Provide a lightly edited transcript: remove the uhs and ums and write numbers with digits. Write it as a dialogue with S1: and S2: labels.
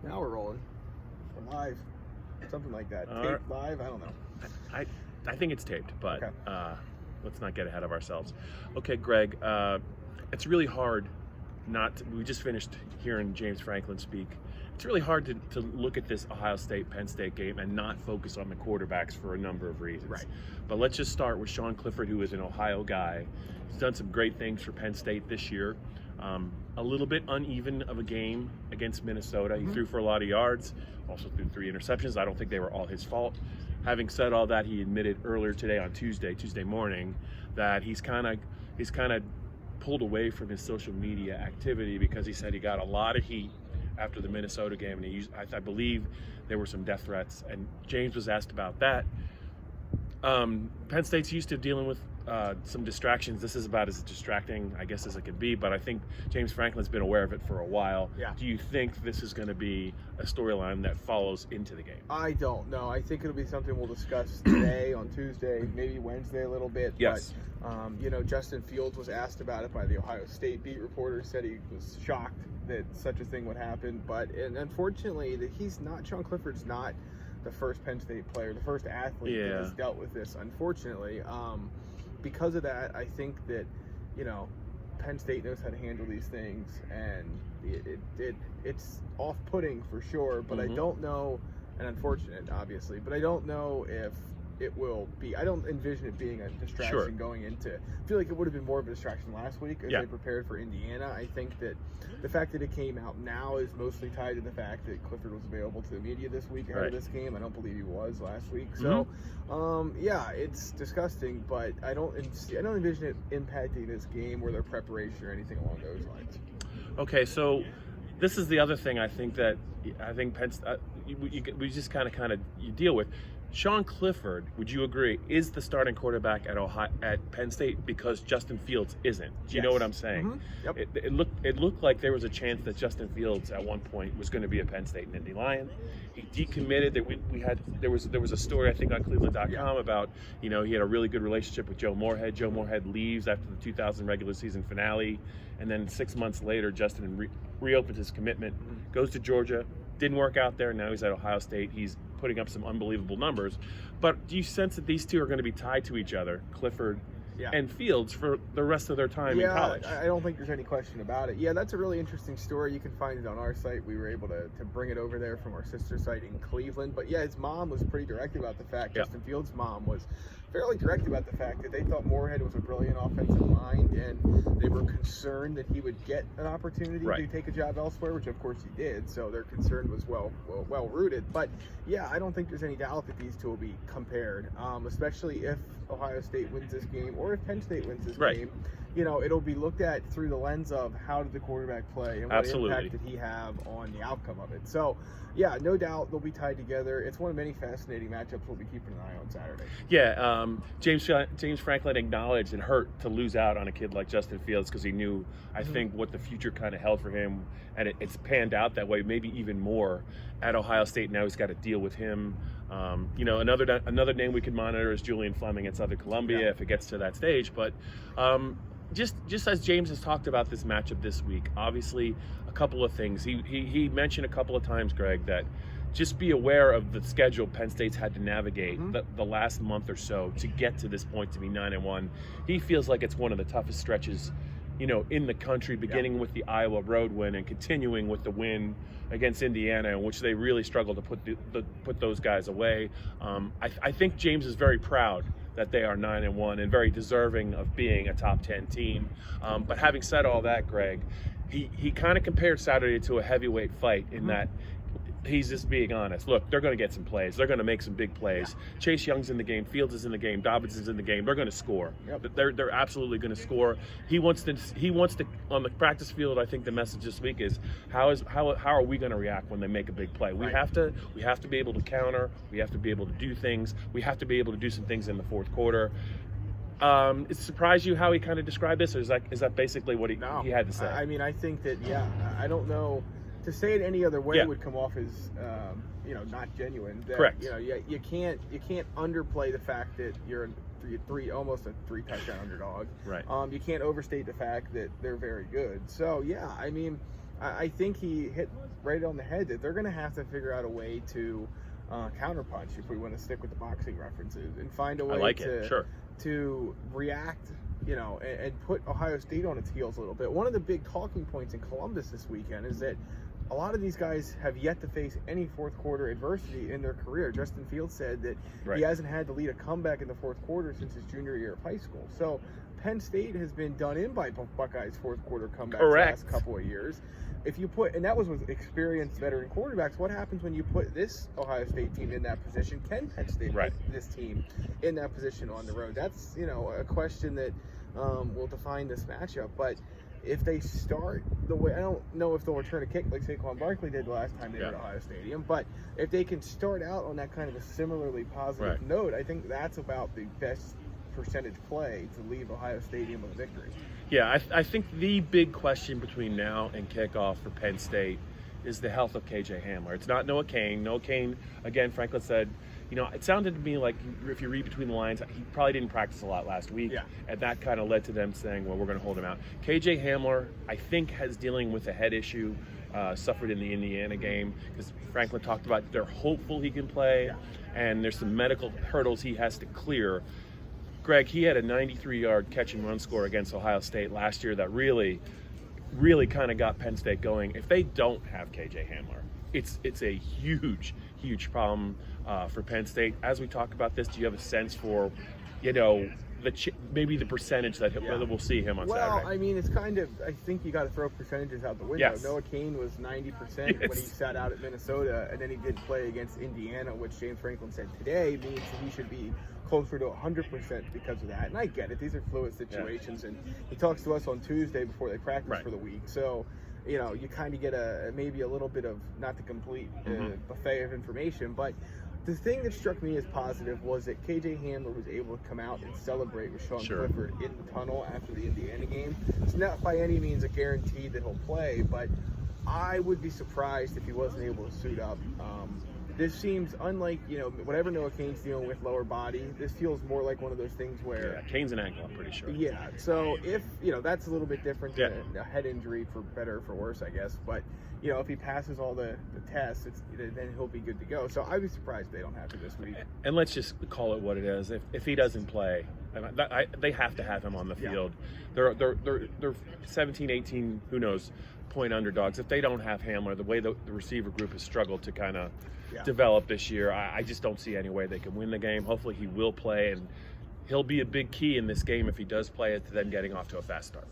S1: Now we're rolling. We're live. Something like that. Taped live? I don't know.
S2: I think it's taped, but
S1: Okay.
S2: let's not get ahead of ourselves. Okay, Greg, it's really hard we just finished hearing James Franklin speak. It's really hard to look at this Ohio State-Penn State game and not focus on the quarterbacks for a number of reasons.
S1: Right.
S2: But let's just start with Sean Clifford, who is an Ohio guy. He's done some great things for Penn State this year. A little bit uneven of a game against Minnesota. He threw for a lot of yards, also threw 3 interceptions. I don't think they were all his fault. Having said all that, he admitted earlier today on Tuesday morning, that he's kind of pulled away from his social media activity because he said he got a lot of heat after the Minnesota game, and I believe there were some death threats. And James was asked about that. Penn State's used to dealing with some distractions. This is about as distracting, I guess, as it can be, but I think James Franklin's been aware of it for a while.
S1: Yeah.
S2: Do you think this is going to be a storyline that follows into the game?
S1: I don't know. I think it'll be something we'll discuss today, on Tuesday, maybe Wednesday a little bit.
S2: Yes.
S1: But, Justin Fields was asked about it by the Ohio State beat reporter, said he was shocked that such a thing would happen. And unfortunately, Sean Clifford's not the first Penn State player, the first athlete that has dealt with this, unfortunately. Because of that, I think that, Penn State knows how to handle these things, and it's off-putting for sure, but I don't know, and unfortunate, obviously, but I don't know if it will be. I don't envision it being a distraction going into. I feel like it would have been more of a distraction last week as they prepared for Indiana. I think that the fact that it came out now is mostly tied to the fact that Clifford was available to the media this week ahead of this game. I don't believe he was last week. So, it's disgusting, but I don't envision it impacting this game or their preparation or anything along those lines.
S2: Okay, so this is the other thing I think Penn we just kind of you deal with. Sean Clifford, would you agree, is the starting quarterback at Penn State because Justin Fields isn't? Do you know what I'm saying?
S1: Yep.
S2: It looked like there was a chance that Justin Fields at one point was going to be a Penn State and Indy Lion. He decommitted. There was a story I think on Cleveland.com about he had a really good relationship with Joe Moorhead. Joe Moorhead leaves after the 2000 regular season finale, and then 6 months later, Justin reopens his commitment, goes to Georgia. Didn't work out there. Now he's at Ohio State. He's putting up some unbelievable numbers. But do you sense that these two are going to be tied to each other, Clifford and Fields, for the rest of their time in college?
S1: I don't think there's any question about it. Yeah, that's a really interesting story. You can find it on our site. We were able to bring it over there from our sister site in Cleveland. But yeah, his mom was pretty direct about the fact, Justin Fields' mom was fairly direct about the fact that they thought Moorhead was a brilliant offensive mind, and they were concerned that he would get an opportunity to take a job elsewhere, which of course he did. So their concern was well rooted. But yeah, I don't think there's any doubt that these two will be compared, especially if Ohio State wins this game or if Penn State wins this game. It'll be looked at through the lens of how did the quarterback play and what impact did he have on the outcome of it. So, yeah, no doubt they'll be tied together. It's one of many fascinating matchups we'll be keeping an eye on Saturday.
S2: Yeah, James Franklin acknowledged it hurt to lose out on a kid like Justin Fields because he knew, I think, what the future kind of held for him, and it's panned out that way, maybe even more at Ohio State. Now he's got to deal with him. Another name we could monitor is Julian Fleming at Southern Columbia if it gets to that stage, but just as James has talked about this matchup this week, obviously a couple of things. He mentioned a couple of times, Greg, that just be aware of the schedule Penn State's had to navigate the last month or so to get to this point, to be 9-1. He feels like it's one of the toughest stretches, in the country, beginning with the Iowa road win and continuing with the win against Indiana, in which they really struggled to put those guys away. I think James is very proud that they are 9-1 and very deserving of being a top 10 team. But having said all that, Greg, he kind of compared Saturday to a heavyweight fight in that he's just being honest. Look, they're going to get some plays. They're going to make some big plays. Chase Young's in the game. Fields is in the game. Dobbins is in the game. They're going to score. They're absolutely going to score. He wants to on the practice field. I think the message this week is how are we going to react when they make a big play? We have to be able to counter. We have to be able to do things. We have to be able to do some things in the fourth quarter. It surprised you how he kind of described this, or is that basically what he had to say?
S1: I mean, I think that I don't know. To say it any other way would come off as, not genuine.
S2: Correct.
S1: You can't underplay the fact that you're almost a 3-touchdown underdog.
S2: Right.
S1: You can't overstate the fact that they're very good. So yeah, I mean, I think he hit right on the head that they're going to have to figure out a way to counterpunch, if we want to stick with the boxing references, and find a way to react, and put Ohio State on its heels a little bit. One of the big talking points in Columbus this weekend is that a lot of these guys have yet to face any fourth quarter adversity in their career. Justin Fields said that he hasn't had to lead a comeback in the fourth quarter since his junior year of high school. So Penn State has been done in by Buckeyes fourth quarter comebacks the last couple of years. If you put, and that was with experienced veteran quarterbacks, what happens when you put this Ohio State team in that position? Can Penn State put this team in that position on the road? That's, a question that will define this matchup. But if they start the way, I don't know if they'll return a kick like Saquon Barkley did the last time they were at Ohio Stadium, but if they can start out on that kind of a similarly positive note, I think that's about the best percentage play to leave Ohio Stadium with a victory.
S2: Yeah, I think the big question between now and kickoff for Penn State is the health of KJ Hamler. It's not Noah Cain. Noah Cain, again, Franklin said, it sounded to me like, if you read between the lines, he probably didn't practice a lot last week. Yeah. And that kind of led to them saying, well, we're going to hold him out. KJ Hamler, I think, has dealing with a head issue, suffered in the Indiana game, because Franklin talked about they're hopeful he can play, and there's some medical hurdles he has to clear. Greg, he had a 93-yard catch and run score against Ohio State last year that really kind of got Penn State going. If they don't have KJ Hamler, it's a huge problem for Penn State. As we talk about this, do you have a sense for, maybe the percentage that we'll see him on Saturday?
S1: Well, I mean, it's kind of, I think you got to throw percentages out the window. Yes. Noah Cain was 90% when he sat out at Minnesota, and then he did play against Indiana, which James Franklin said today means he should be closer to 100% because of that. And I get it. These are fluid situations, and he talks to us on Tuesday before they practice for the week. So, you kind of get maybe a little bit of, not the complete buffet of information, but the thing that struck me as positive was that KJ Hamler was able to come out and celebrate with Sean Clifford in the tunnel after the Indiana game. It's not by any means a guarantee that he'll play, but I would be surprised if he wasn't able to suit up. This seems unlike, whatever Noah Cain's dealing with lower body, this feels more like one of those things where...
S2: Yeah, Cain's an ankle, I'm pretty sure.
S1: Yeah, so if, that's a little bit different than a head injury, for better or for worse, I guess. But, if he passes all the tests, then he'll be good to go. So I'd be surprised they don't have him this week.
S2: And let's just call it what it is. If he doesn't play, they have to have him on the field. They're 17, 18, who knows, point underdogs. If they don't have Hamler, the way the receiver group has struggled to kind of develop this year, I just don't see any way they can win the game. Hopefully he will play, and he'll be a big key in this game if he does play it, to them getting off to a fast start.